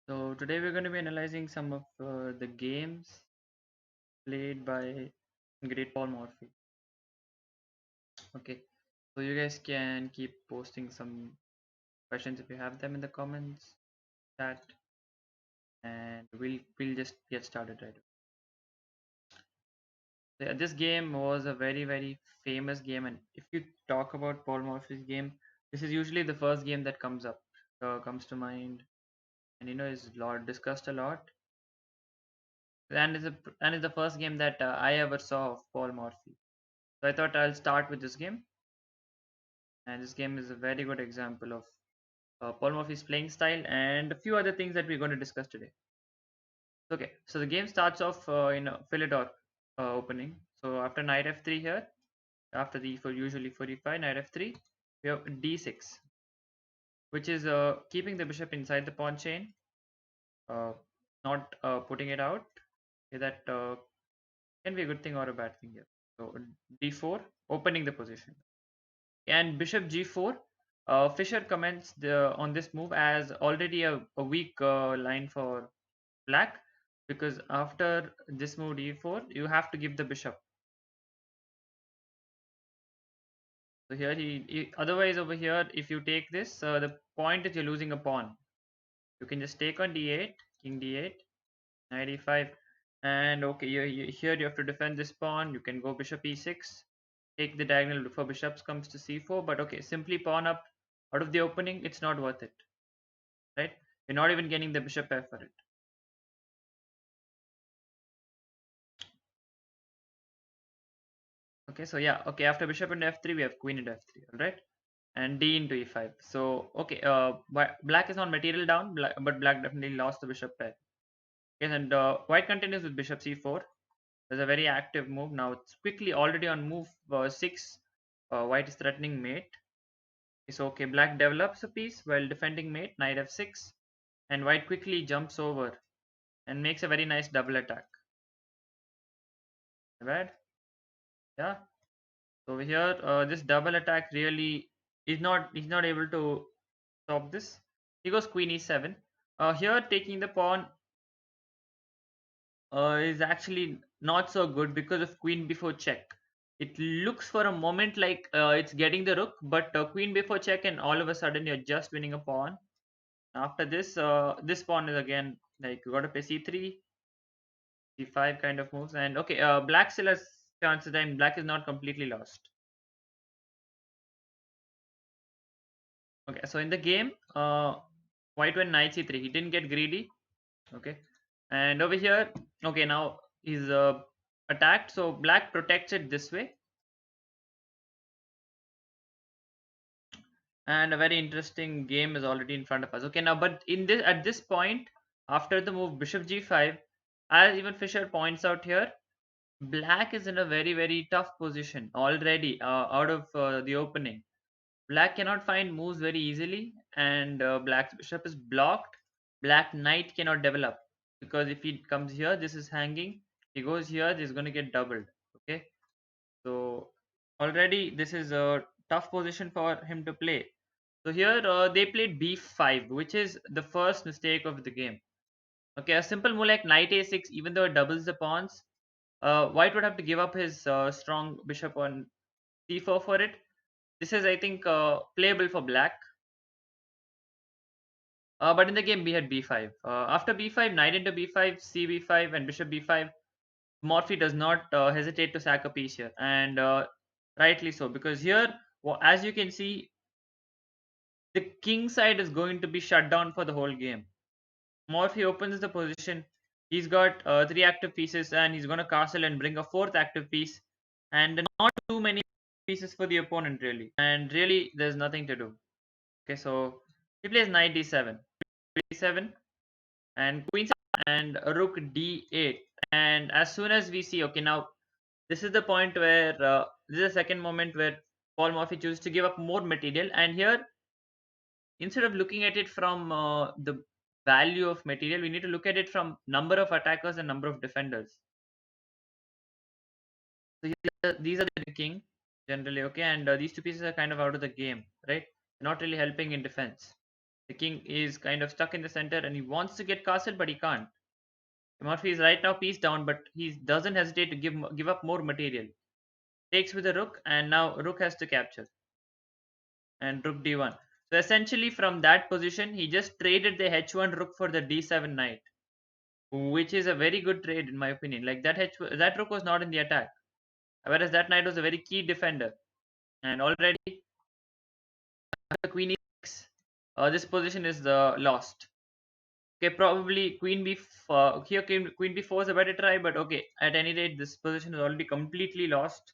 So today we're going to be analyzing some of the games played by great Paul Morphy. Okay, so you guys can keep posting some questions if you have them in the comments chat, and we'll just get started right away. So, yeah, this game was a very famous game, and if you talk about Paul Morphy's game, this is usually the first game that comes to mind, and is lot discussed a lot, and is the first game that I ever saw of Paul Morphy. So I thought I'll start with this game, and this game is a very good example of Paul Morphy's playing style and a few other things that we're going to discuss today. Okay, so the game starts off in a Philidor opening. So after knight f3 here, after the for usually 45 knight f3, we have d6, which is keeping the bishop inside the pawn chain, uh, not putting it out. Okay, that can be a good thing or a bad thing here. So d4, opening the position. And bishop g4, Fischer comments on this move as already a weak line for black, because after this move d4 you have to give the bishop. So here otherwise over here if you take this, the point is you're losing a pawn. You can just take on d8, king d8, knight e5, and okay, here you have to defend this pawn. You can go bishop e6, take the diagonal before bishops comes to c4, but okay, simply pawn up out of the opening, it's not worth it, right? You're not even getting the bishop pair for it. Okay, so yeah, okay, after bishop into f3, we have queen into f3, all right? And d into e5. So, okay, black is not material down, but black definitely lost the bishop pair. Okay, and white continues with bishop c4. There's a very active move. Now it's quickly already on move 6. White is threatening mate. So, okay, black develops a piece while defending mate, knight f6. And white quickly jumps over and makes a very nice double attack. Right? Yeah. So over here, this double attack really he's not able to stop this. He goes queen e7. Here taking the pawn is actually not so good because of queen before check. It looks for a moment like it's getting the rook, but queen before check, and all of a sudden you're just winning a pawn. After this, this pawn is again like you got to play c3, c5 kind of moves, and okay, black still has chances, and black is not completely lost. Okay, so in the game, white went knight c3. He didn't get greedy. Okay, and over here, okay, now he's attacked. So black protects it this way, and a very interesting game is already in front of us. Okay, now but in this at this point, after the move bishop g5, as even Fischer points out here, black is in a very tough position already out of the opening. Black cannot find moves very easily, and black's bishop is blocked. Black knight cannot develop because if he comes here, this is hanging. He goes here, this is going to get doubled. Okay, so already this is a tough position for him to play. So here they played b5, which is the first mistake of the game. Okay, a simple move like knight a6, even though it doubles the pawns, white would have to give up his strong bishop on c4 for it. This is, I think, playable for black. But in the game, we had b5. After b5, knight into b5, cb5, and bishop b5. Morphy does not hesitate to sack a piece here, and rightly so, because here, as you can see, the king side is going to be shut down for the whole game. Morphy opens the position. He's got 3 active pieces, and he's going to castle and bring a 4th active piece, and not too many pieces for the opponent really. And really, there's nothing to do. Okay, so he plays knight d7, d7, and queen and rook d8. And as soon as we see, okay, now this is the point where this is the second moment where Paul Morphy chooses to give up more material, and here instead of looking at it from the value of material, we need to look at it from number of attackers and number of defenders. So these are the king generally, okay, and these 2 pieces are kind of out of the game, right? Not really helping in defense. The king is kind of stuck in the center and he wants to get castle, but he can't. Morphy is right now piece down, but he doesn't hesitate to give up more material. Takes with the rook, and now rook has to capture, and rook d1. So essentially, from that position, he just traded the h1 rook for the d7 knight, which is a very good trade in my opinion. Like that rook was not in the attack, whereas that knight was a very key defender. And already the queen e6, this position is lost. Okay, probably here queen b4 is a better try, but okay, at any rate, this position is already completely lost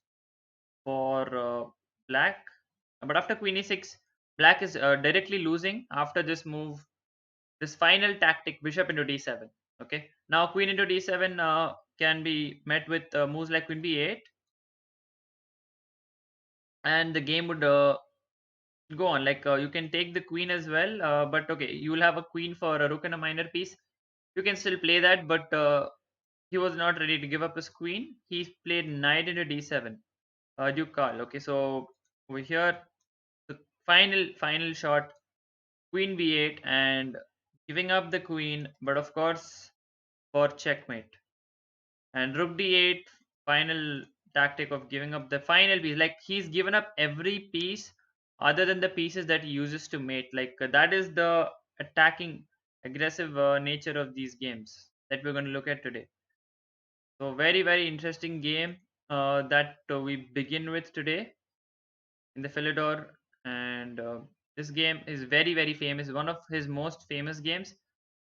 for black. But after queen e6, black is directly losing after this move, this final tactic, bishop into d7. Okay, now queen into d7 can be met with moves like queen b8, and the game would go on. Like you can take the queen as well, but okay, you will have a queen for a rook and a minor piece. You can still play that, but he was not ready to give up his queen. He played knight into d7. Duke Carl. Okay, so over here, the final shot, queen b8, and giving up the queen, but of course for checkmate. And rook d8, final tactic of giving up the final piece. Like he's given up every piece other than the pieces that he uses to mate. Like that is the attacking, aggressive nature of these games that we're going to look at today. So very interesting game that we begin with today in the Philidor, and this game is very famous. One of his most famous games.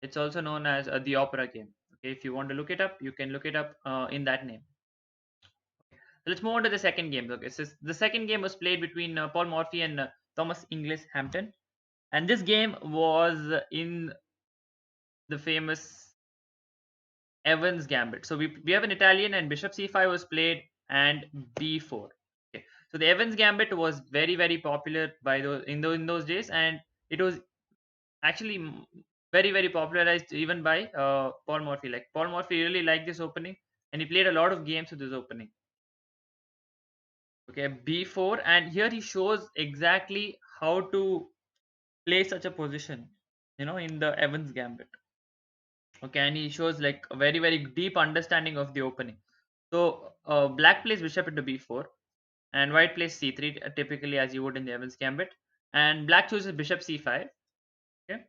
It's also known as the opera game. Okay, if you want to look it up, you can look it up in that name. So let's move on to the second game. Okay, so the second game was played between Paul Morphy and Thomas Inglis Hampton, and this game was in the famous Evans Gambit. So we have an Italian, and Bishop C5 was played, and B4. Okay, so the Evans Gambit was very popular by those days, and it was actually very popularized even by Paul Morphy. Like Paul Morphy really liked this opening, and he played a lot of games with this opening. Okay, b4, and here he shows exactly how to play such a position, in the Evans Gambit. Okay, and he shows like a very deep understanding of the opening. So black plays bishop into b4, and white plays c3, typically as you would in the Evans Gambit, and black chooses bishop c5. Okay,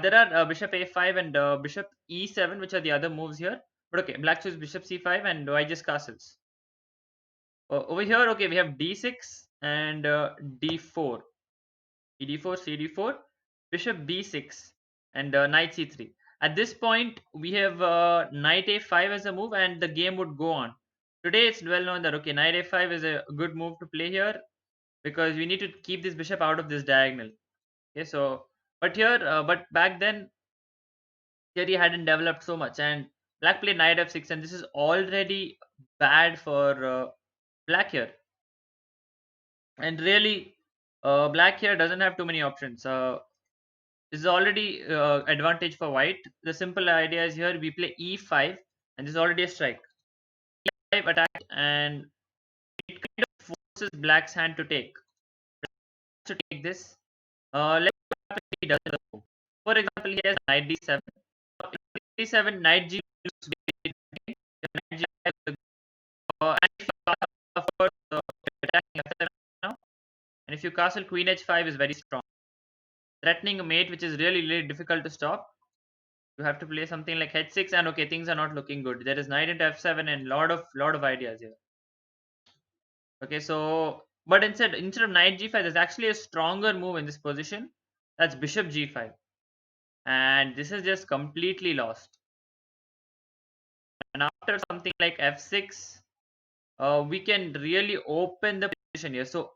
there are bishop a5 and bishop e7, which are the other moves here. But okay, black chooses bishop c5 and white just castles. Over here, okay, we have d6 and d4, d4, cd4, bishop b6, and knight c3. At this point, we have knight a5 as a move, and the game would go on. Today, it's well known that okay, knight a5 is a good move to play here because we need to keep this bishop out of this diagonal. Okay, so but back then, theory hadn't developed so much, and black played knight f6, and this is already bad for black here. And really, black here doesn't have too many options. This is already advantage for white. The simple idea is here we play e5, and this is already a strike. E5 attack, and it kind of forces black's hand to take this. Let's see what happens if he doesn't go. For example, he has knight d7. D7, knight g looks very tempting. Knight g5, and if you of course attacking f7 now, and if you castle queen h5 is very strong, threatening a mate which is really difficult to stop. You have to play something like h6, and okay, things are not looking good. There is knight into f7 and lot of ideas here. Okay, so but instead of knight g5, there's actually a stronger move in this position. That's bishop g5, and this is just completely lost. And after something like f6, we can really open the position here. So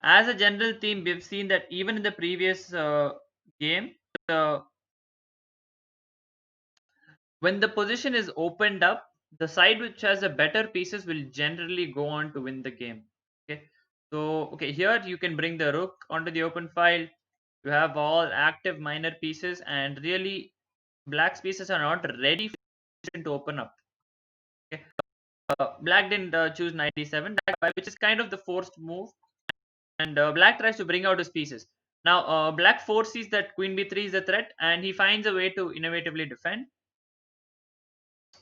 as a general theme, we've seen that even in the previous game, uh, when the position is opened up, the side which has the better pieces will generally go on to win the game. Okay, so okay, here you can bring the rook onto the open file. You have all active minor pieces, and really black's pieces are not ready to open up. Okay, black didn't choose 97, which is kind of the forced move, and black tries to bring out his pieces. Now black foresees that queen b3 is a threat, and he finds a way to innovatively defend.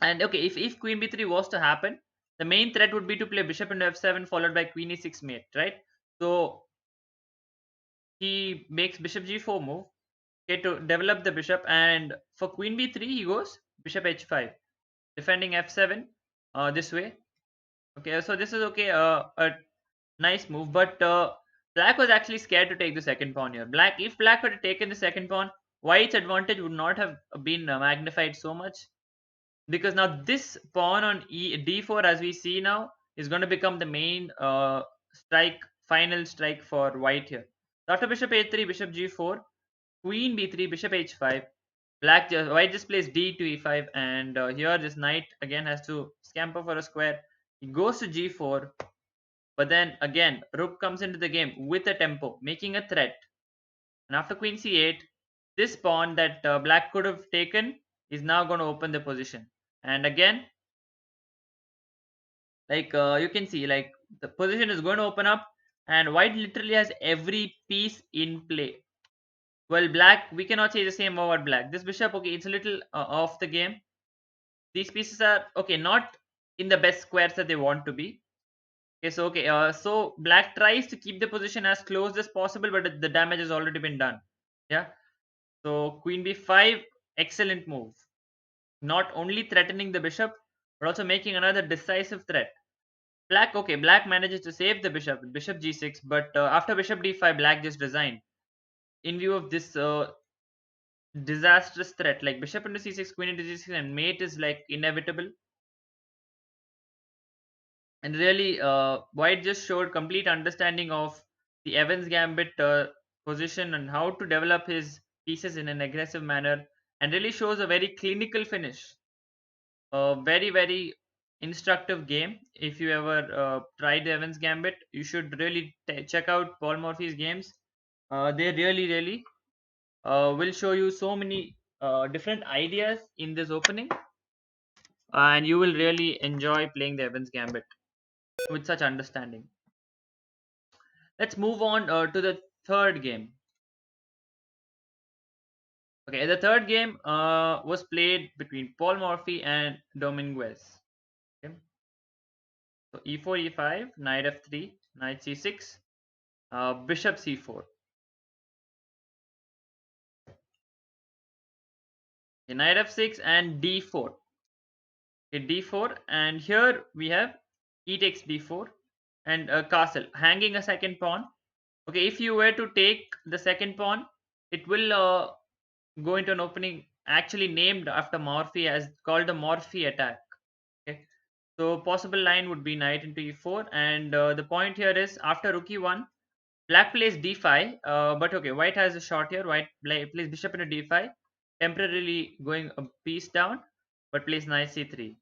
And okay, if queen b3 was to happen, the main threat would be to play bishop into f7 followed by queen e6 mate, right? So he makes bishop g4 move, okay, to develop the bishop, and for queen b3 he goes bishop h5, defending f7 this way. Okay, so this is okay, a nice move, but black was actually scared to take the second pawn here. If black had taken the second pawn, white's advantage would not have been magnified so much, because now this pawn on d4, as we see now, is going to become the main strike, final strike for white here. So after bishop a3, bishop g4, queen b3, bishop h5, white just plays d to e5, and here this knight again has to scamper for a square. He goes to g4, but then again rook comes into the game with a tempo, making a threat. And after queen c8, this pawn that black could have taken is now going to open the position. And again, like you can see, like the position is going to open up, and white literally has every piece in play. Well, black, we cannot say the same about black. This bishop, okay, it's a little off the game. These pieces are okay, not in the best squares that they want to be. Okay, so okay, so black tries to keep the position as close as possible, but the damage has already been done. Yeah. So queen b5, excellent move. Not only threatening the bishop, but also making another decisive threat. Black manages to save the bishop, bishop g6, but after bishop d5, black just resigned. In view of this disastrous threat, like bishop into c6, queen into g6, and mate is like inevitable. And really, white just showed complete understanding of the Evans Gambit position and how to develop his pieces in an aggressive manner, and really shows a very clinical finish. A very, very instructive game. If you ever tried the Evans Gambit, you should really check out Paul Morphy's games. They really, really will show you so many different ideas in this opening, and you will really enjoy playing the Evans Gambit with such understanding. Let's move on to the third game. Okay, the third game was played between Paul Morphy and Dominguez. Okay, so e4, e5, knight f3, knight c6, bishop c4. Okay, knight f6 and d4. Okay, d4, and here we have e takes d4 and a castle, hanging a second pawn. Okay, if you were to take the second pawn, it will go into an opening actually named after Morphy, as called the Morphy attack. Okay, so possible line would be knight into e4, and the point here is after rook e1, black plays d5, but okay, white has a shot here. White plays bishop into d5, temporarily going a piece down, but plays knight c3. Okay,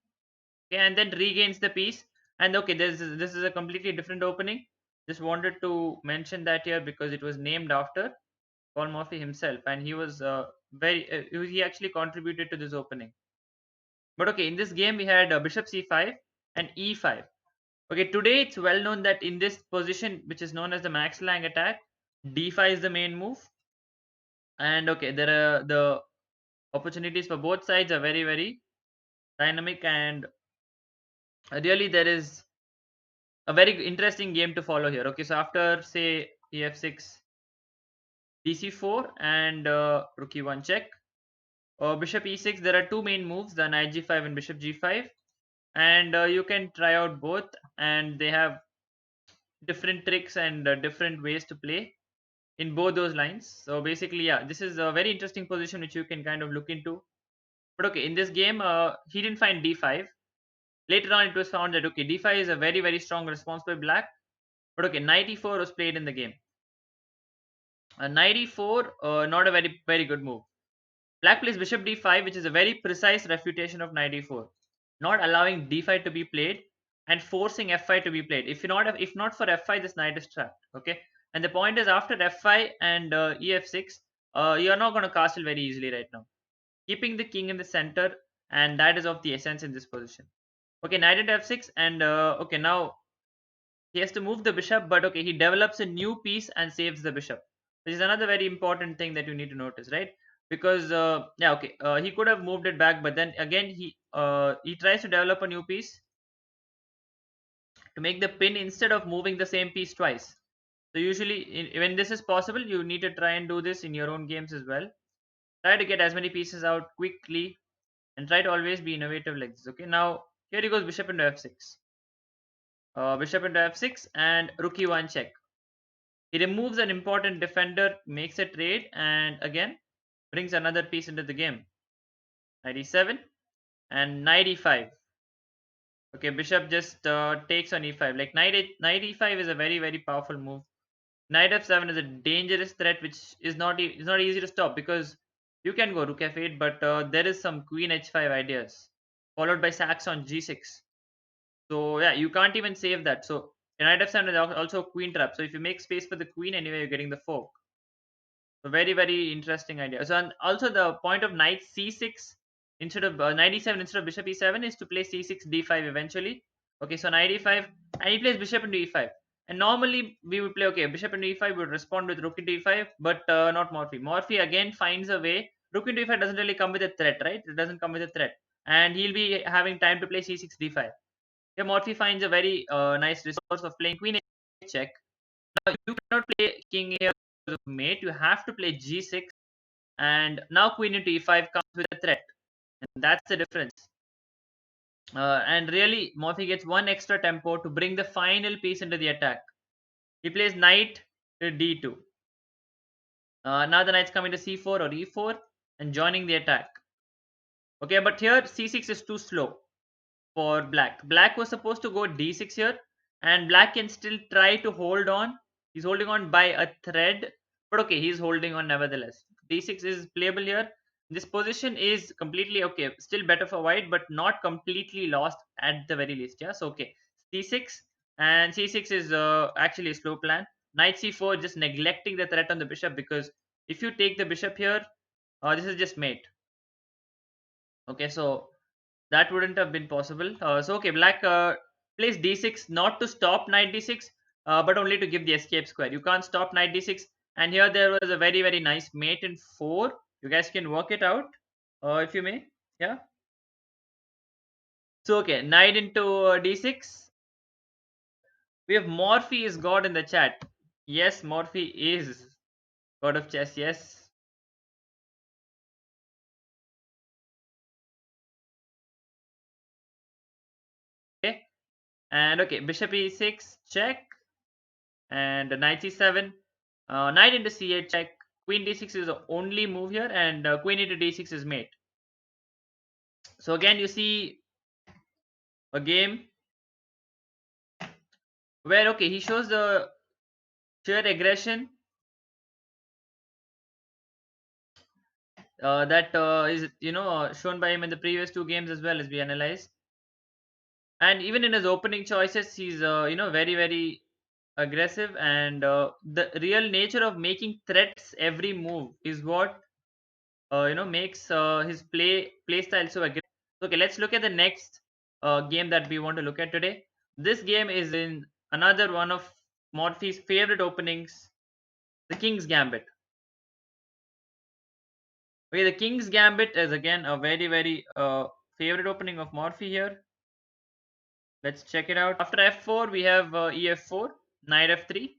and then regains the piece. And okay, this is a completely different opening. Just wanted to mention that here because it was named after Paul Morphy himself, and he was he actually contributed to this opening. But okay, in this game we had bishop c5 and e5. Okay, today it's well known that in this position, which is known as the Max Lang attack, d5 is the main move. And okay, there are the opportunities for both sides are very, very dynamic, and really there is a very interesting game to follow here. Okay, so after say ef6, dc4, and rook e1 check, bishop e6, there are two main moves, the knight g5 and bishop g5, and you can try out both, and they have different tricks and different ways to play in both those lines. So basically, yeah, this is a very interesting position which you can kind of look into. But okay, in this game, he didn't find d5. Later on, it was found that okay, d5 is a very, very strong response by black. But okay, knight e4 was played in the game. Knight e4, not a very, very good move. Black plays bishop d5, which is a very precise refutation of knight e4, not allowing d5 to be played and forcing f5 to be played. If not for f5, this knight is trapped. Okay, and the point is after f5 and ef6, you are not going to castle very easily right now, keeping the king in the center, and that is of the essence in this position. Okay, knight at f6, and okay, now he has to move the bishop, but okay, he develops a new piece and saves the bishop. which is another very important thing that you need to notice, right? Because yeah, okay, he could have moved it back, but then again he tries to develop a new piece to make the pin instead of moving the same piece twice. So usually, when this is possible, you need to try and do this in your own games as well. Try to get as many pieces out quickly and try to always be innovative like this. Okay, now here he goes bishop into f6. Bishop into f6 and rook e1 check. He removes an important defender, makes a trade, and again brings another piece into the game. Knight e7 and knight e5. Okay, bishop just takes on e5. Like knight e5 is a very powerful move. Knight f7 is a dangerous threat, which is not easy to stop because you can go rook f8, but there is some queen h5 ideas, followed by sacks on g6. So yeah, you can't even save that. So knight f7 is also a queen trap. So if you make space for the queen, anyway, you're getting the fork. So very interesting idea. So and also the point of knight c6 instead of knight e7 instead of bishop e7 is to play c6 d5 eventually. Okay, so knight e5 and he plays bishop into e5. And normally we would play okay bishop into e5 would respond with rook into e5, but not Morphy. Morphy again finds a way. Rook into e5 doesn't really come with a threat, right? It doesn't come with a threat, and he'll be having time to play c6 d5. Yeah, Morphy finds a very nice resource of playing queen h check. Now you cannot play king here as a mate. You have to play g6, and now queen into e5 comes with a threat, and that's the difference. And really, Morphy gets one extra tempo to bring the final piece into the attack. He plays knight to d2. Now the knight's coming to c4 or e4 and joining the attack. Okay, but here c6 is too slow for black. Black was supposed to go d6 here, and black can still try to hold on. He's holding on by a thread, but okay, he's holding on nevertheless. d6 is playable here. This position is completely okay, still better for white, but not completely lost at the very least. Yeah, so okay, c6 and c6 is actually a slow plan. Knight c4 just neglecting the threat on the bishop because if you take the bishop here, this is just mate. Okay, so that wouldn't have been possible. So okay, black plays d6 not to stop knight d6, but only to give the escape square. You can't stop knight d6. And here there was a very nice mate in 4. You guys can work it out if you may. Yeah. So okay, knight into d6. We have Morphy is God in the chat. Yes, Morphy is God of chess. Yes. Okay. And okay, bishop e6 check. And knight c7, knight into c8 check, queen d6 is the only move here, and queen into d6 is mate. So again you see a game where okay he shows the sheer aggression that is shown by him in the previous two games as well as we analyze, and even in his opening choices he's very aggressive, and the real nature of making threats every move is what makes his play style so aggressive. Okay, let's look at the next game that we want to look at today. This game is in another one of Morphy's favorite openings, the King's Gambit. Okay, the King's Gambit is again a very favorite opening of Morphy here. Let's check it out. After f4, we have ef4, knight f3,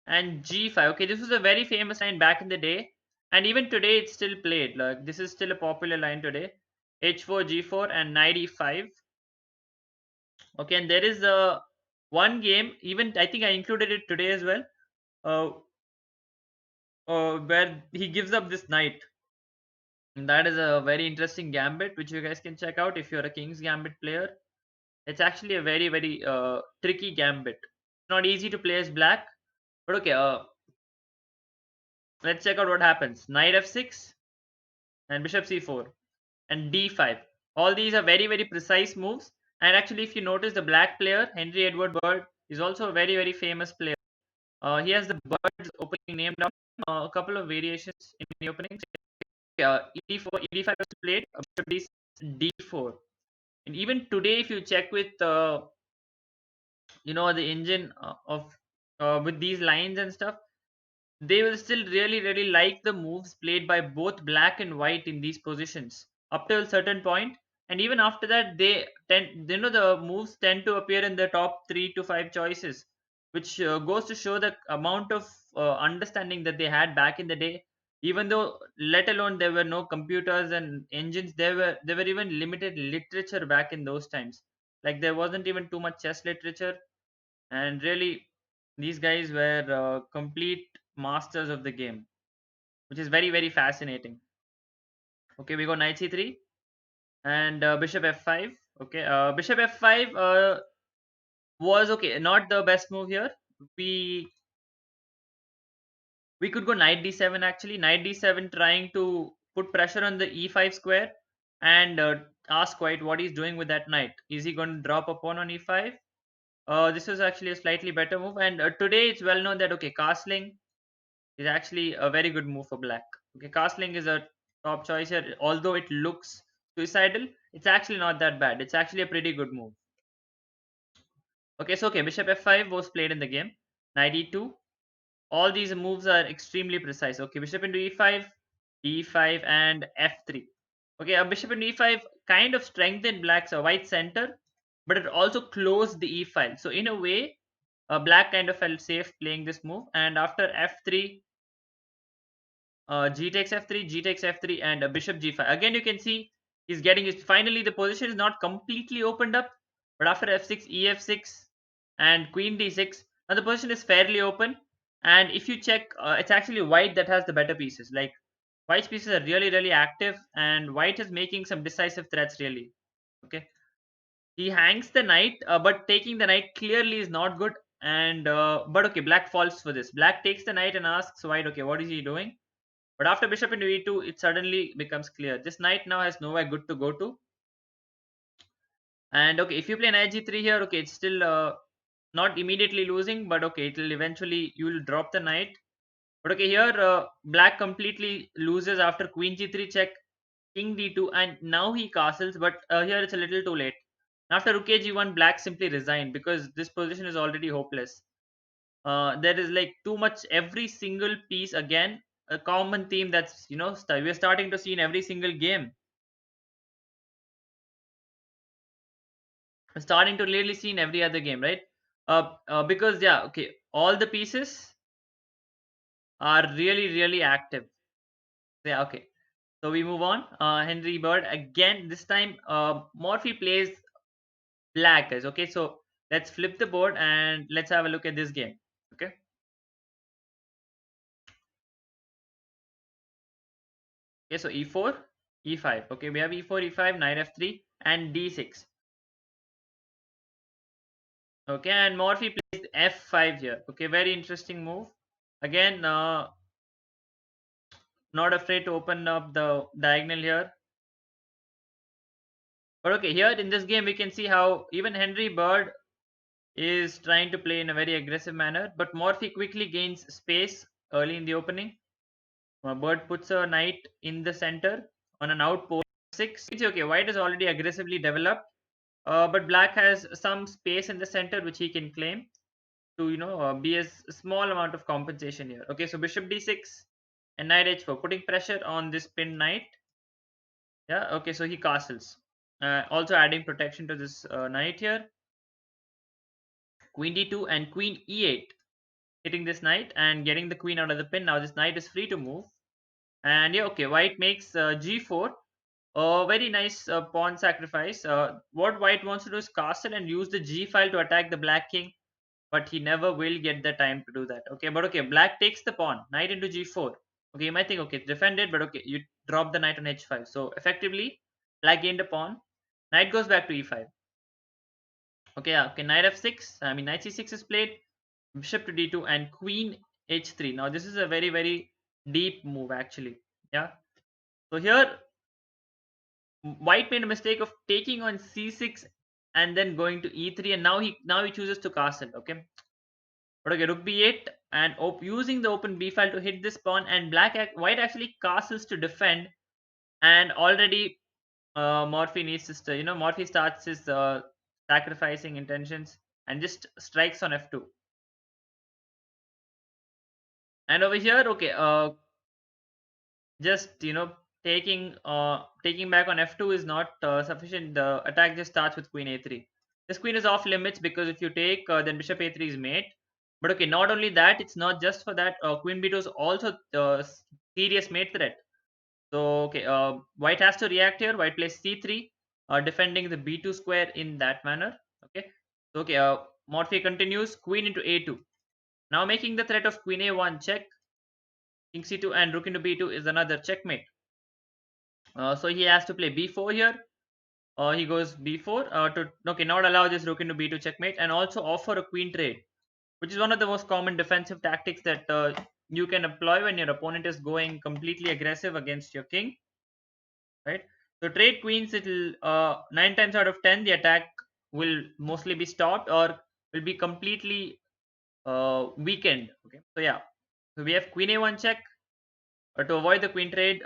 and g5. Okay, this was a very famous line back in the day, and even today it's still played. Like this is still a popular line today. h4, g4, and knight e5. Okay, and there is a one game. Even I think I included it today as well. Uh, where he gives up this knight. And that is a very interesting gambit, which you guys can check out if you're a King's Gambit player. It's actually a very tricky gambit. It's not easy to play as black, but okay. Let's check out what happens. Knight f6 and bishop c4 and d5. All these are very precise moves. And actually, if you notice, the black player Henry Edward Bird is also a very famous player. He has the Birds opening name down. A couple of variations in the openings. ED4, ED5 was played. Bishop D4. And even today, if you check with the engine of with these lines and stuff, they will still really like the moves played by both black and white in these positions up to a certain point. And even after that, they tend, the moves tend to appear in the top 3 to 5 choices, which goes to show the amount of understanding that they had back in the day. Even though, let alone, there were no computers and engines, there were even limited literature back in those times. Like, there wasn't even too much chess literature. And really, these guys were complete masters of the game, which is very fascinating. Okay, we go knight c3 and bishop f5. Okay, bishop f5 was okay, not the best move here. We we could go knight d7. Actually, knight d7, trying to put pressure on the e5 square, and ask white what he's doing with that knight. Is he going to drop a pawn on e5? This is actually a slightly better move, and today it's well known that, okay, castling is actually a very good move for black. Okay, castling is a top choice here. Although it looks suicidal, it's actually not that bad. It's actually a pretty good move. Okay, so okay, bishop f5 was played in the game. Knight e2. All these moves are extremely precise. Okay, bishop into e5, e5, and f3. Okay, a bishop into e5 kind of strengthened black's white center, but it also closed the e file. So in a way, black kind of felt safe playing this move. And after f3, g takes f3, g takes f3, and bishop g5. Again, you can see he's getting his. Finally, the position is not completely opened up, but after f6, ef6, and queen d6, now the position is fairly open. And if you check, it's actually white that has the better pieces. Like, white's pieces are really active, and white is making some decisive threats. Really, okay. He hangs the knight, but taking the knight clearly is not good. And but okay, black falls for this. Black takes the knight and asks white, okay, what is he doing? But after bishop into e2, it suddenly becomes clear. This knight now has nowhere good to go to. And okay, if you play knight g3 here, okay, it's still not immediately losing, but okay, it will eventually, you will drop the knight. But okay, here black completely loses after queen g3 check, king d2, and now he castles. But here it's a little too late. After rook a g1, black simply resigned because this position is already hopeless. There is like too much, every single piece, again, a common theme that's, we're starting to see in every single game. We're starting to really see in every other game, right? Because yeah, okay, all the pieces are really active. Yeah, okay. So we move on. Henry Bird again. This time, Morphy plays black, guys. Okay, so let's flip the board and let's have a look at this game. Okay. Okay, so e4, e5. Okay, we have e4, e5, knight f3, and d6. Okay, and Morphy plays f5 here. Okay, very interesting move. Again, not afraid to open up the diagonal here. But okay, here in this game, we can see how even Henry Bird is trying to play in a very aggressive manner, but Morphy quickly gains space early in the opening. Bird puts a knight in the center on an outpost. 6. It's okay, white is already aggressively developed, but black has some space in the center which he can claim to, be a small amount of compensation here. Okay, so bishop d6 and knight h4, putting pressure on this pinned knight. Yeah, okay, so he castles, also adding protection to this knight here. Queen d2 and queen e8, hitting this knight and getting the queen out of the pin. Now this knight is free to move. And yeah, okay, white makes g4. Very nice pawn sacrifice. What white wants to do is castle and use the g file to attack the black king, but he never will get the time to do that. Okay, but okay, black takes the pawn, knight into g4. Okay, you might think, okay, it's defended, but okay, you drop the knight on h5. So effectively, black gained a pawn. Knight goes back to e5. Okay, yeah, okay, knight f6. I mean, knight c6 is played. Bishop to d2 and queen h3. Now this is a very deep move actually. Yeah. So here white made a mistake of taking on c6 and then going to e3, and now he chooses to castle. Okay. But okay, rook b8 and using the open b file to hit this pawn, and white actually castles to defend. And already Morphy needs to Morphy starts his sacrificing intentions and just strikes on f2. And over here, okay, just taking back on f2 is not sufficient. The attack just starts with queen a3. This queen is off limits because if you take, then bishop a3 is mate. But okay, not only that, it's not just for that. Queen b2 is also serious mate threat. So okay, white has to react here. White plays c3, defending the b2 square in that manner. Okay, so okay, Morphy continues queen into a2. Now making the threat of queen a1 check, king c2 and rook into b2 is another checkmate. So he has to play b4 here. He goes b4 to okay, not allow this rook into b2 checkmate, and also offer a queen trade, which is one of the most common defensive tactics that you can employ when your opponent is going completely aggressive against your king, right? So trade queens, it'll 9 times out of 10 the attack will mostly be stopped or will be completely weakened. Okay, so yeah, so we have queen a1 check, to avoid the queen trade,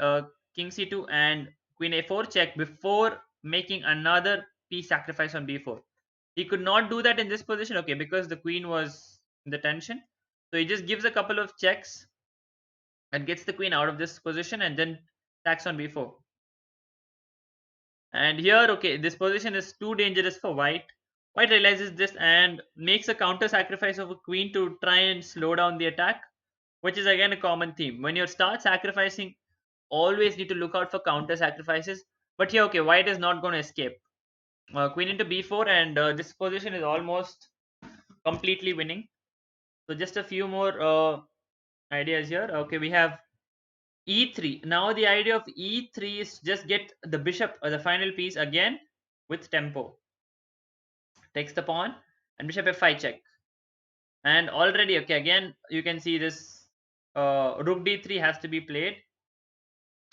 king c2 and queen a4 check before making another piece sacrifice on b4. He could not do that in this position, okay, because the queen was in the tension. So he just gives a couple of checks and gets the queen out of this position and then attacks on b4. And here, okay, this position is too dangerous for white. White realizes this and makes a counter sacrifice of a queen to try and slow down the attack, which is again a common theme. When you start sacrificing, always need to look out for counter sacrifices. But here, okay, white is not going to escape. Queen into b4, and this position is almost completely winning. So just a few more ideas here. Okay, we have e3. Now the idea of e3 is just get the bishop, the final piece again with tempo. Takes the pawn and bishop f5 check. And already, okay, again you can see this rook d3 has to be played.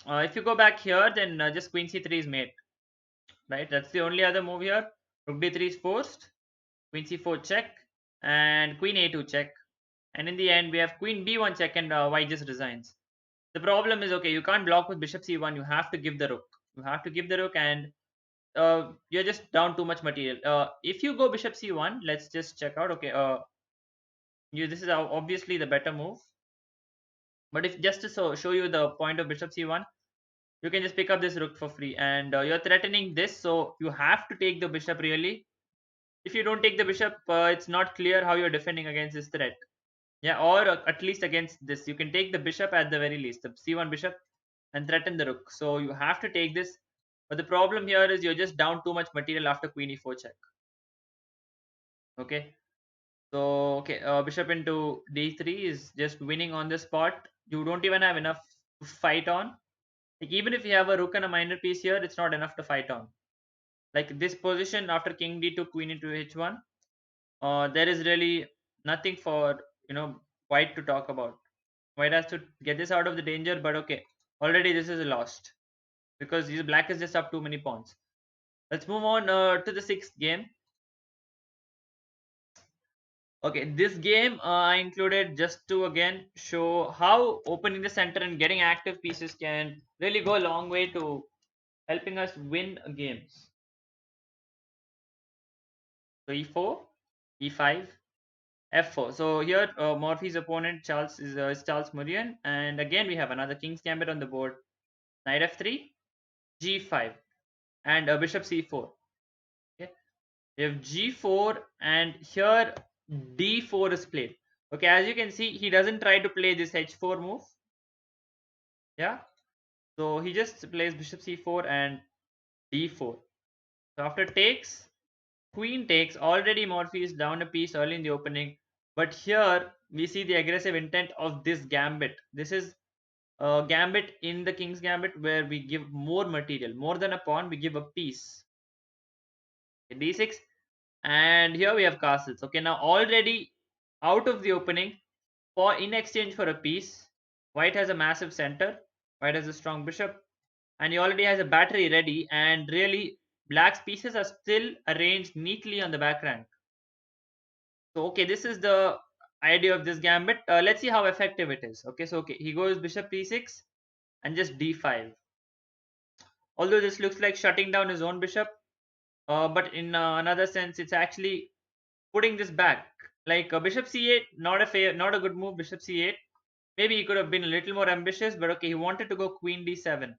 If you go back here, then just queen c3 is mate, right? That's the only other move here. Rook d3 is forced, queen c4 check, and queen a2 check. And in the end, we have queen b1 check, and white just resigns. The problem is, okay, you can't block with bishop c1. You have to give the rook. You have to give the rook, and you're just down too much material. If you go bishop c1, let's just check out. Okay, this is obviously the better move. But if just to show you the point of bishop c1, you can just pick up this rook for free, and you're threatening this, so you have to take the bishop really. If you don't take the bishop, it's not clear how you're defending against this threat. Yeah, or at least against this, you can take the bishop at the very least, the c1 bishop, and threaten the rook. So you have to take this. But the problem here is you're just down too much material after queen e4 check. Okay, so okay, bishop into d3 is just winning on the spot. You don't even have enough to fight on. Like even if you have a rook and a minor piece here, it's not enough to fight on. Like this position after king d2, queen into h1, there is really nothing for white to talk about. White has to get this out of the danger, but okay, already this is lost because this black is just up too many pawns. Let's move on to the sixth game. Okay, this game I included just to again show how opening the center and getting active pieces can really go a long way to helping us win games. So e4, e5, f4. So here Morphy's opponent is Charles Murian, and again we have another King's Gambit on the board. Knight f3, g5, and bishop c4. Okay, we have g4, and here d4 is played. Okay, as you can see, he doesn't try to play this h4 move. Yeah, so he just plays bishop c4 and d4. So after takes, queen takes. Already Morphy is down a piece early in the opening, but here we see the aggressive intent of this gambit. This is a gambit in the King's Gambit where we give more material, more than a pawn, we give a piece. Okay, d6, and here we have castles. Okay, now already out of the opening, for in exchange for a piece, white has a massive center, white has a strong bishop, and he already has a battery ready, and really black's pieces are still arranged neatly on the back rank. So okay, this is the idea of this gambit. Let's see how effective it is. Okay, so okay, he goes bishop e6 and just d5. Although this looks like shutting down his own bishop, but in another sense, it's actually putting this back. Like bishop c8, not a good move. Bishop c8, Maybe he could have been a little more ambitious, but okay, he wanted to go queen d7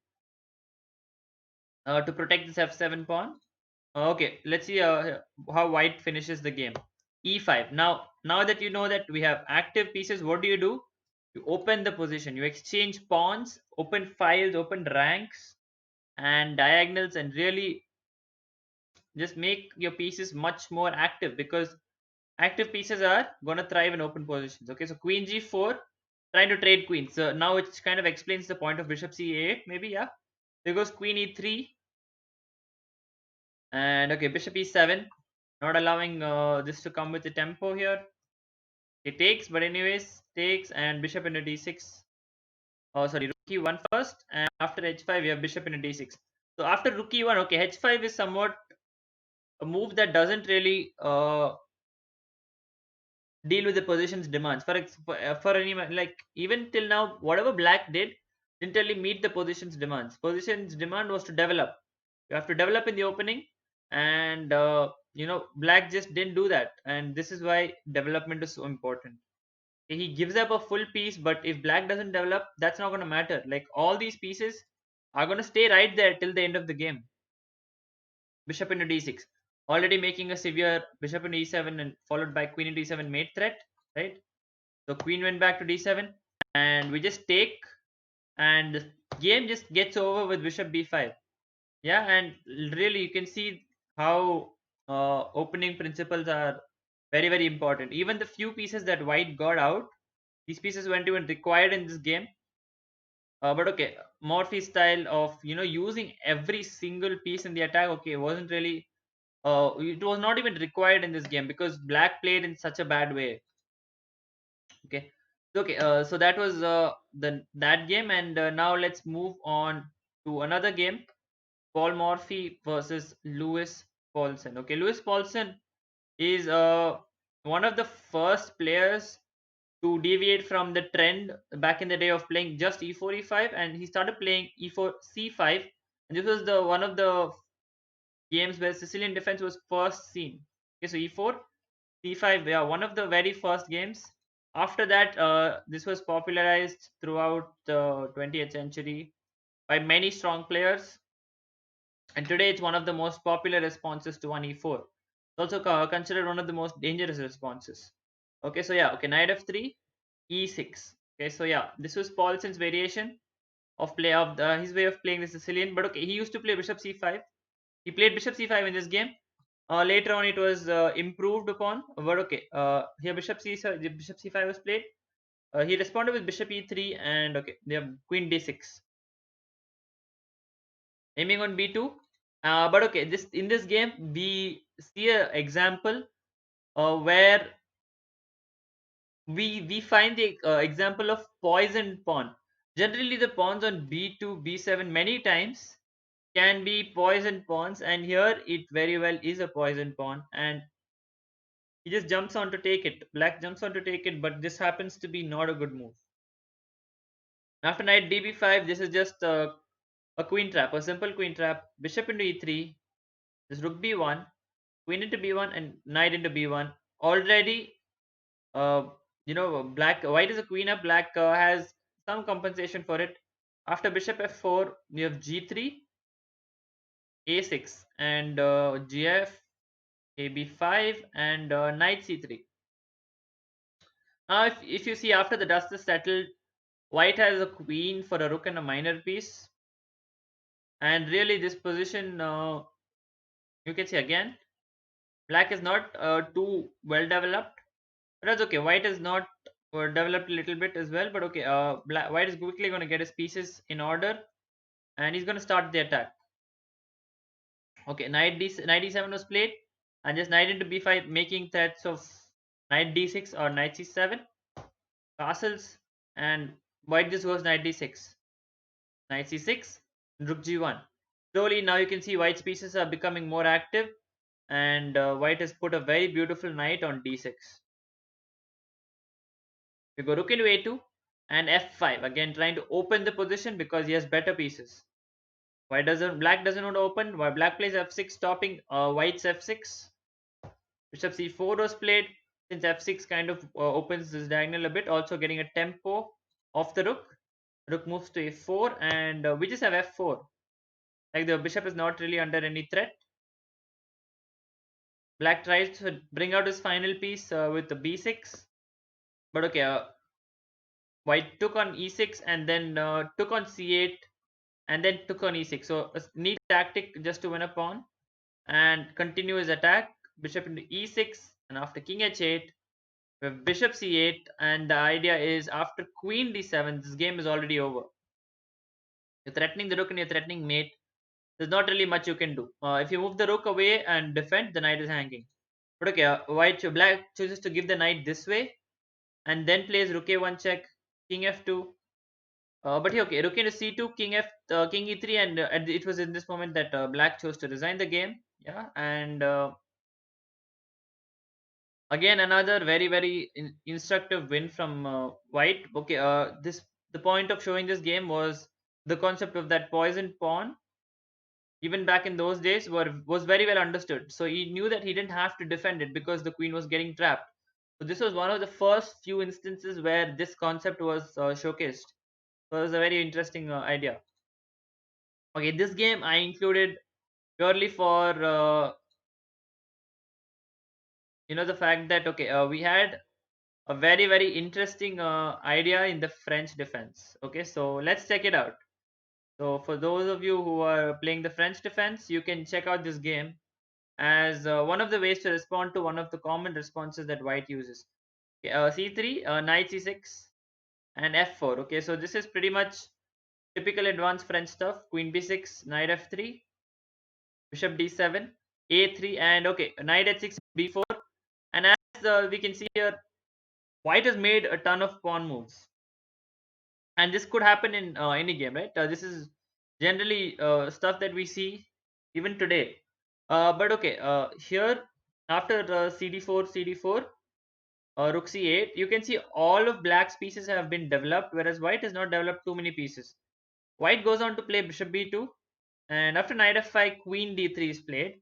to protect this f7 pawn. Okay, let's see how white finishes the game. E5. Now that you know that we have active pieces, what do? You open the position, you exchange pawns, open files, open ranks and diagonals, and really just make your pieces much more active, because active pieces are going to thrive in open positions. Okay, so queen g4, trying to trade queens. So now it kind of explains the point of bishop c8, maybe. Yeah, there goes queen e3, and okay, bishop e7, not allowing this to come with the tempo here. It takes, but anyways, takes, and bishop into d6. Oh, sorry, rook e1 first, and after h5 we have bishop into d6. So after rook e1, okay, h5 is somewhat a move that doesn't really deal with the position's demands. For any, like, even till now, whatever black didn't really meet the position's demands. Position's demand was to develop. You have to develop in the opening, and black just didn't do that, and this is why development is so important. He gives up a full piece, but if black doesn't develop, that's not going to matter. Like, all these pieces are going to stay right there till the end of the game. Bishop into d6, already making a severe bishop into e7, and followed by queen into e7 mate threat, right? So queen went back to d7, and we just take, and the game just gets over with bishop b5. Yeah, and really you can see how opening principles are very, very important. Even the few pieces that white got out, these pieces weren't even required in this game. But okay, Morphy's style of using every single piece in the attack, okay, wasn't really it was not even required in this game, because black played in such a bad way. Okay, so that was that game, and now let's move on to another game. Paul Morphy versus Lewis Paulson. Okay, Lewis Paulson is one of the first players to deviate from the trend back in the day of playing just e4 e5, and he started playing e4 c5, and this was the one of the games where Sicilian defense was first seen. Okay, so e4 c5, yeah, one of the very first games. After that, this was popularized throughout the 20th century by many strong players, and today it's one of the most popular responses to 1e4. It's also considered one of the most dangerous responses. Okay, so yeah, okay, knight f3, e6. Okay, so yeah, this was Paulson's variation of play of his way of playing the Sicilian. But okay, he used to play bishop c5. He played bishop c5 in this game. Later on, it was improved upon. But okay, here bishop c5 was played. He responded with bishop e3, and okay, they have queen d6, aiming on b2. But okay, this in this game we see an example where we find the example of poisoned pawn. Generally, the pawns on b2, b7 many times can be poisoned pawns, and here it very well is a poisoned pawn, and he just jumps on to take it. Black jumps on to take it, but this happens to be not a good move. After knight db5, this is just a queen trap, a simple queen trap. Bishop into e3, this rook b1, queen into b1, and knight into b1. Already, uh, black white is a queen up. Black has some compensation for it. After bishop f4, we have g3, a6, and gf, ab5, and knight c3. Now, if you see, after the dust is settled, white has a queen for a rook and a minor piece, and really this position, you can see again, black is not too well developed. But that's okay. White is not developed a little bit as well. But okay, white is quickly going to get his pieces in order, and he's going to start the attack. Okay, knight d7 was played, and just knight into b5, making threats of knight d6 or knight c7, castles, and white just goes knight d6, knight c6, rook g1. Slowly, now you can see white's pieces are becoming more active, and white has put a very beautiful knight on d6. We go rook into a2 and f5, again trying to open the position because he has better pieces. Black doesn't want to open? Why black plays f6, stopping white's f6. Bishop c4 was played, since f6 kind of opens this diagonal a bit, also getting a tempo off the rook. Rook moves to a4, and we just have f4. Like the bishop is not really under any threat. Black tries to bring out his final piece with the b6, but okay, white took on e6 and then took on c8 and then took on e6. So a neat tactic just to win a pawn and continue his attack. Bishop into e6, and after king h8, we have bishop c8, and the idea is after queen d7, this game is already over. You're threatening the rook and you're threatening mate. There's not really much you can do. If you move the rook away and defend, the knight is hanging. But okay, black chooses to give the knight this way and then plays rook a1 check, king f2. But here, okay, rook into c2, king e3, and it was in this moment that black chose to resign the game. Yeah, and again another very instructive win from white. Okay, this the point of showing this game was the concept of that poisoned pawn. Even back in those days, was very well understood. So he knew that he didn't have to defend it because the queen was getting trapped. So this was one of the first few instances where this concept was showcased. So it was a very interesting idea. Okay, this game I included purely for the fact that okay, we had a very interesting idea in the French defense. Okay, so let's check it out. So for those of you who are playing the French defense, you can check out this game as one of the ways to respond to one of the common responses that white uses. Okay, c3, knight c6, and f4. Okay, so this is pretty much typical advanced French stuff. Queen b6, knight f3, bishop d7, a3, and okay, knight h6, b4. And as we can see here, white has made a ton of pawn moves, and this could happen in any game, right? This is generally stuff that we see even today. But okay, here after cd4, cd4, rook c8, you can see all of black's pieces have been developed, whereas white has not developed too many pieces. White goes on to play bishop b2, and after knight f5, queen d3 is played.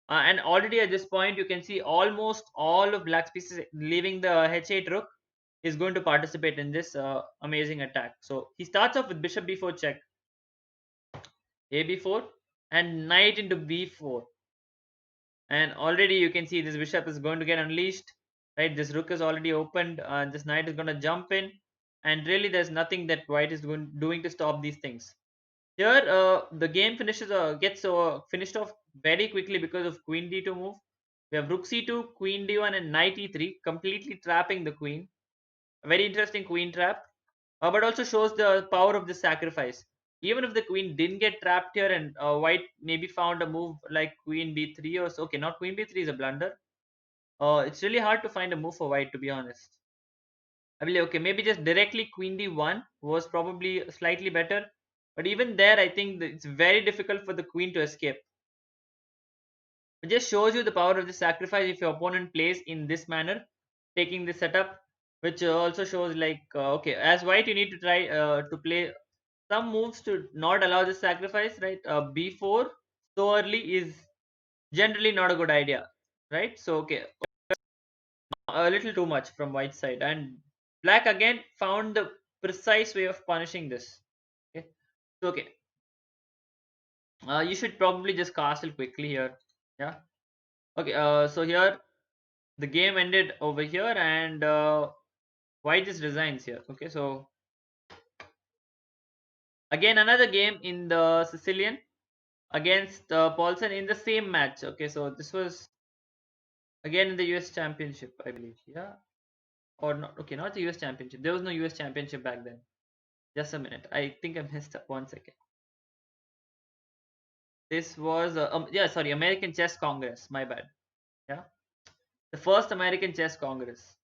And already at this point, you can see almost all of black's pieces leaving the h8 rook is going to participate in this amazing attack. So he starts off with bishop b4 check, a b4, and knight into b4. And already you can see this bishop is going to get unleashed, right? This rook is already opened, this knight is going to jump in, and really there's nothing that white is doing to stop these things. Here the game gets finished off very quickly because of queen d2 move. We have rook c2, queen d1, and knight e3, completely trapping the queen. A very interesting queen trap, but also shows the power of the sacrifice. Even if the queen didn't get trapped here and white maybe found a move like queen b3 or so, okay, not queen b3 is a blunder. It's really hard to find a move for white, to be honest. I believe, okay, maybe just directly queen d1 was probably slightly better, but even there, I think that it's very difficult for the queen to escape. It just shows you the power of the sacrifice if your opponent plays in this manner, taking this setup, which also shows like, okay, as white, you need to try to play some moves to not allow this sacrifice, right? B4 so early is generally not a good idea, right? So, okay, a little too much from white side, and black again found the precise way of punishing this. Okay, so okay, you should probably just castle quickly here. Yeah, okay, so here the game ended over here, and white just resigns here. Okay, so again another game in the Sicilian against Paulson in the same match. Okay, so this was again in the US Championship, I believe. Yeah, or not? Okay, not the US Championship. There was no US Championship back then. Just a minute. I think I messed up. 1 second. This was yeah, sorry, American Chess Congress. My bad. Yeah, the first American Chess Congress.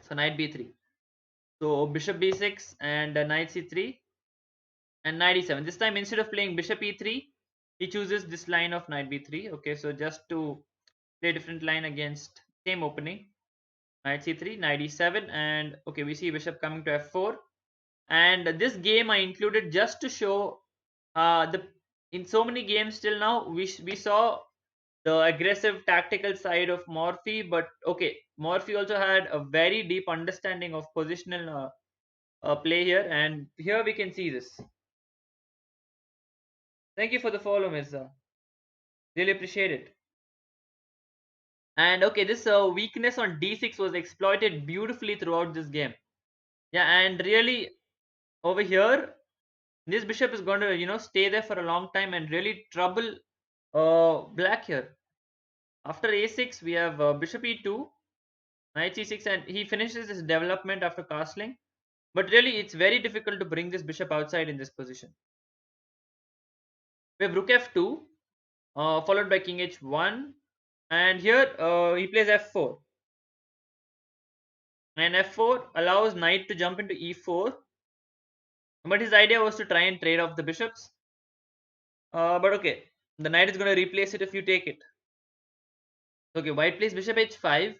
So knight b3. So bishop b6 and knight c3 and knight e7. This time instead of playing bishop e3, he chooses this line of knight b3. Okay, so just to play different line against same opening. Knight c3, knight e7, and okay, we see bishop coming to f4. And this game I included just to show the in so many games till now we saw the aggressive tactical side of Morphy, but okay, Morphy also had a very deep understanding of positional play here, and here we can see this. Thank you for the follow, Mirza. Really appreciate it. And okay, this weakness on d6 was exploited beautifully throughout this game. Yeah, and really over here, this bishop is going to stay there for a long time and really trouble black here. After a6, we have bishop e2, knight c6, and he finishes his development after castling. But really, it's very difficult to bring this bishop outside in this position. We have rook f2, followed by king h1, and here he plays f4. And f4 allows knight to jump into e4, but his idea was to try and trade off the bishops. But okay, the knight is going to replace it if you take it. Okay, white plays bishop h5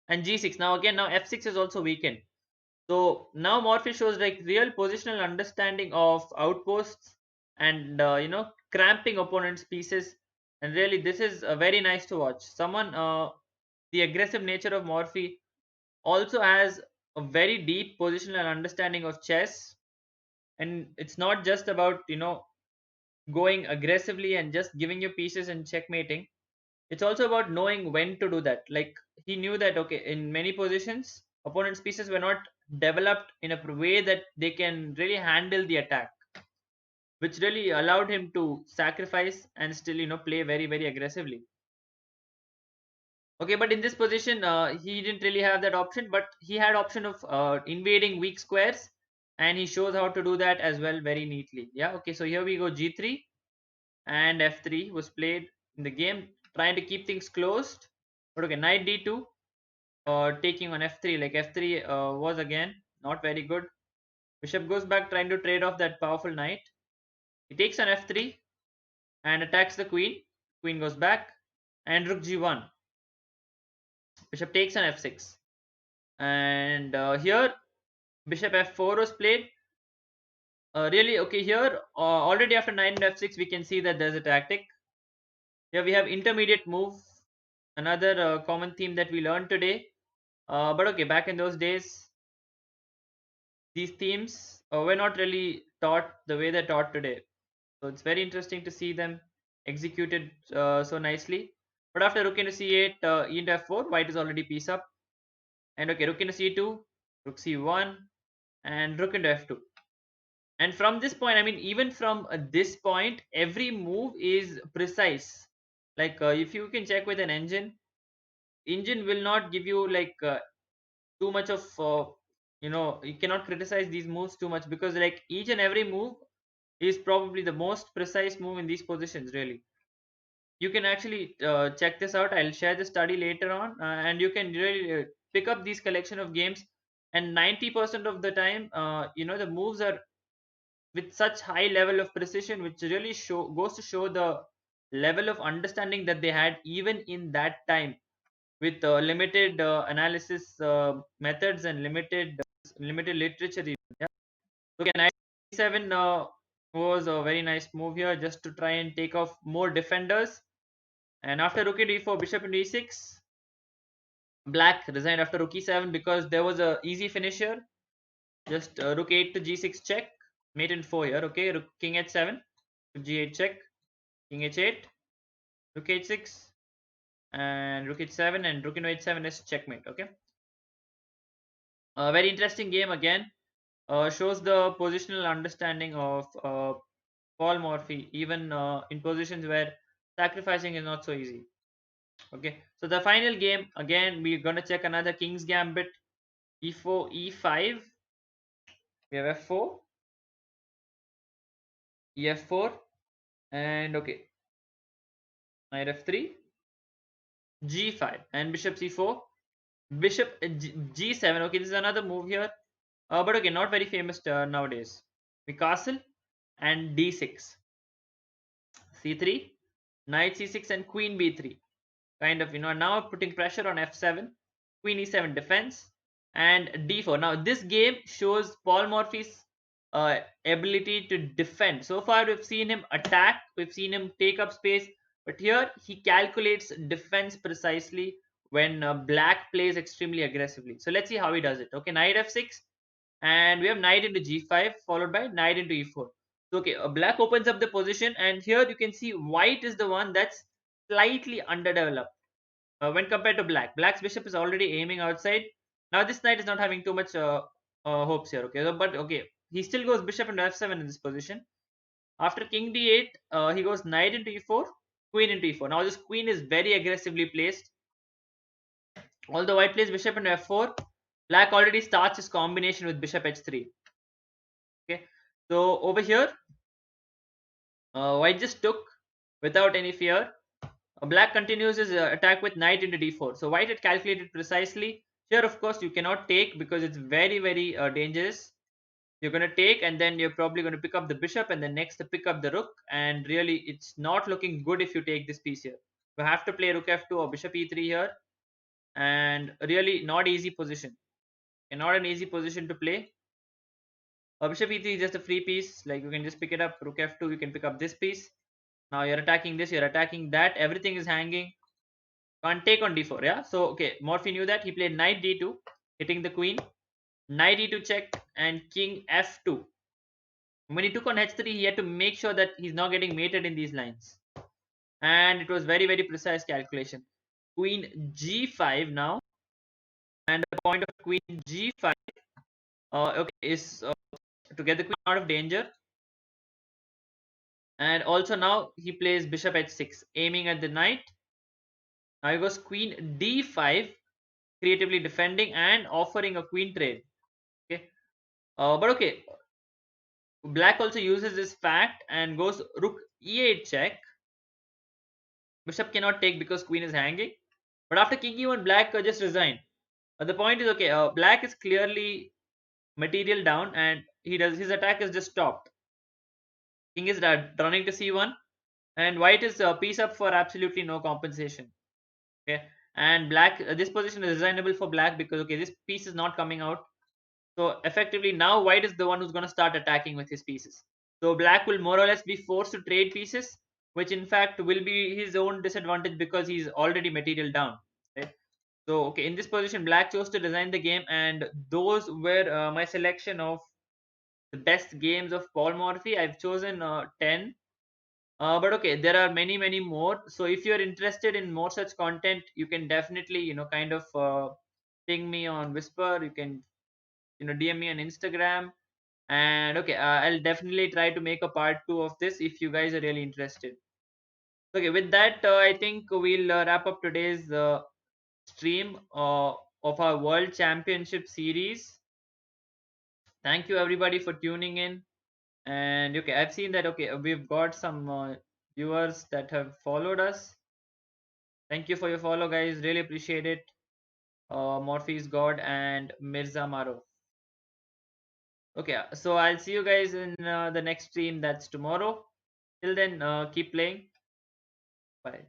and g6. Now again, now f6 is also weakened. So now Morphy shows like real positional understanding of outposts and cramping opponents' pieces. And really, this is very nice to watch. The aggressive nature of Morphy also has a very deep positional understanding of chess, and it's not just about going aggressively and just giving you pieces and checkmating. It's also about knowing when to do that. Like he knew that okay, in many positions, opponent's pieces were not developed in a way that they can really handle the attack, which really allowed him to sacrifice and still play very very aggressively. Okay, but in this position, he didn't really have that option, but he had option of invading weak squares, and he shows how to do that as well very neatly. Yeah. Okay. So here we go. G3 and f3 was played in the game, trying to keep things closed. But okay, knight d2, taking on f3. Like f3 was again not very good. Bishop goes back, trying to trade off that powerful knight. He takes on f3 and attacks the queen. Queen goes back, and rook g1. Bishop takes on f6, and here bishop f4 was played. Really, okay, here already after knight and f6, we can see that there's a tactic. Here we have intermediate move, another common theme that we learned today. But okay, back in those days, these themes were not really taught the way they're taught today. So it's very interesting to see them executed so nicely. But after rook into c8, e into f4, white is already piece up. And okay, rook into c2, rook c1, and rook into f2. And from this point, I mean, even from this point, every move is precise. Like if you can check with an engine will not give you like too much of you cannot criticize these moves too much, because like each and every move is probably the most precise move in these positions. Really, you can actually check this out. I'll share the study later on, and you can really pick up these collection of games. And 90% of the time, the moves are with such high level of precision, which really goes to show the level of understanding that they had even in that time, with limited analysis methods and limited literature even. Yeah. Okay, knight e7 was a very nice move here, just to try and take off more defenders. And after rook into e4, bishop into e6, black resigned after rook e7 because there was a easy finisher. Just rook 8 to g6 check, mate in 4 here. Okay, rook king h7, g8 check, king h8, rook h6, and rook h7, and rook into h7 is checkmate. Okay, a very interesting game again. Shows the positional understanding of Paul Morphy, even in positions where sacrificing is not so easy. Okay, so the final game again, we're gonna check another King's Gambit. E4, E5. We have F4, EF4, and okay, Knight F3, G5, and Bishop C4. Bishop G7. Okay, this is another move here, but okay, not very famous nowadays. We castle and D6, C3, Knight C6, and Queen B3. Kind of now putting pressure on f7, queen e7 defense, and d4. Now this game shows Paul Morphy's ability to defend. So far we've seen him attack, we've seen him take up space, but here he calculates defense precisely when black plays extremely aggressively. So let's see how he does it. Okay, knight f6, and we have knight into g5 followed by knight into e4. So okay, black opens up the position, and here you can see white is the one that's slightly underdeveloped when compared to black. Black's bishop is already aiming outside. Now this knight is not having too much hopes here. Okay, so, but okay, he still goes bishop into f7 in this position. After king d8, he goes knight into e4, queen into e4. Now this queen is very aggressively placed. Although white plays bishop into f4, black already starts his combination with bishop h3. Okay, so over here, white just took without any fear. Black continues his attack with knight into d4. So white had calculated precisely. Here, of course, you cannot take because it's very, very dangerous. You're going to take, and then you're probably going to pick up the bishop, and then next to pick up the rook. And really, it's not looking good if you take this piece here. You have to play rook f2 or bishop e3 here, and really not easy position. And not an easy position to play. Bishop e3 is just a free piece. Like you can just pick it up. Rook f2, you can pick up this piece. Now you're attacking this, you're attacking that. Everything is hanging. Can't take on d4, yeah? So, okay, Morphy knew that. He played knight d2, hitting the queen. Knight e2 check and king f2. When he took on h3, he had to make sure that he's not getting mated in these lines. And it was very, very precise calculation. Queen g5 now. And the point of queen g5 okay, is to get the queen out of danger. And also now he plays bishop h6, aiming at the knight. Now he goes queen d5, creatively defending and offering a queen trade. Okay, but okay, black also uses this fact and goes rook e8 check. Bishop cannot take because queen is hanging. But after king e1, black just resigned. The point is okay. Black is clearly material down, and his attack is just stopped. King is running to c1, and white is piece up for absolutely no compensation. Okay, and black this position is designable for black because okay, this piece is not coming out. So effectively now white is the one who's going to start attacking with his pieces. So black will more or less be forced to trade pieces, which in fact will be his own disadvantage because he's already material down. Right? So okay, in this position, black chose to design the game, and those were my selection of the best games of Paul Morphy. I've chosen 10. But okay, there are many, many more. So if you're interested in more such content, you can definitely, kind of ping me on Whisper. You can, DM me on Instagram. And okay, I'll definitely try to make a part 2 of this if you guys are really interested. Okay, with that, I think we'll wrap up today's stream of our World Championship series. Thank you everybody for tuning in. And okay, I've seen that okay, we've got some viewers that have followed us. Thank you for your follow, guys. Really appreciate it. Morphy's God and Mirza Maro. Okay, so I'll see you guys in the next stream. That's tomorrow. Till then, keep playing. Bye.